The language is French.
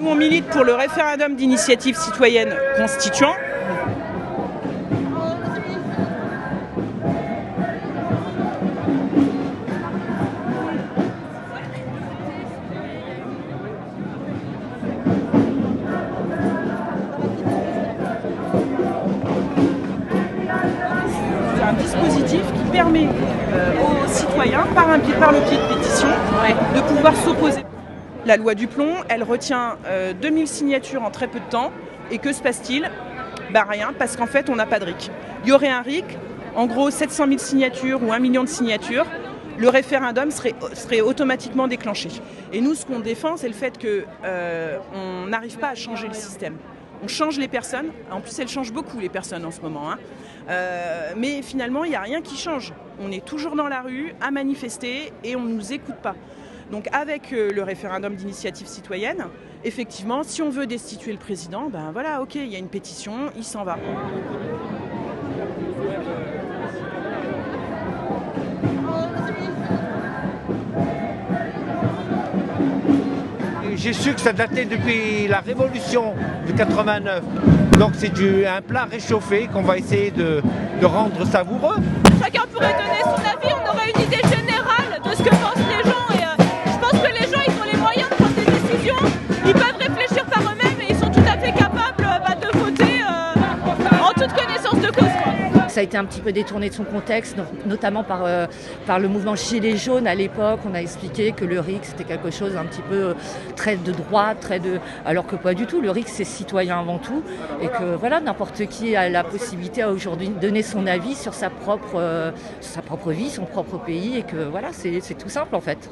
Nous, on milite pour le référendum d'initiative citoyenne constituant. C'est un dispositif qui permet aux citoyens, par le biais de pétition, de pouvoir s'opposer. La loi du plomb, elle retient 2000 signatures en très peu de temps. Et que se passe-t-il ? Rien, parce qu'en fait, on n'a pas de RIC. Il y aurait un RIC, en gros 700 000 signatures ou 1 million de signatures, le référendum serait automatiquement déclenché. Et nous, ce qu'on défend, c'est le fait qu'on n'arrive pas à changer le système. On change les personnes, en plus elles changent beaucoup les personnes en ce moment, mais finalement il n'y a rien qui change. On est toujours dans la rue à manifester et on ne nous écoute pas. Donc avec le référendum d'initiative citoyenne, effectivement, si on veut destituer le président, voilà, ok, il y a une pétition, il s'en va. J'ai su que ça datait depuis la Révolution de 89. Donc c'est un plat réchauffé qu'on va essayer de rendre savoureux. Chacun pourrait donner son avis, on aurait une idée générale de ce que pensent les gens. Et je pense que les gens, ils ont les moyens de prendre des décisions. Ils peuvent réfléchir par eux-mêmes et ils sont tout à fait capables de voter en toute connaissance de cause. Ça a été un petit peu détourné de son contexte, notamment par le mouvement Gilets jaunes à l'époque. On a expliqué que le RIC c'était quelque chose un petit peu très de droite, alors que pas du tout. Le RIC c'est citoyen avant tout et que voilà, n'importe qui a la possibilité à aujourd'hui de donner son avis sur sa propre vie, son propre pays et que voilà, c'est tout simple en fait.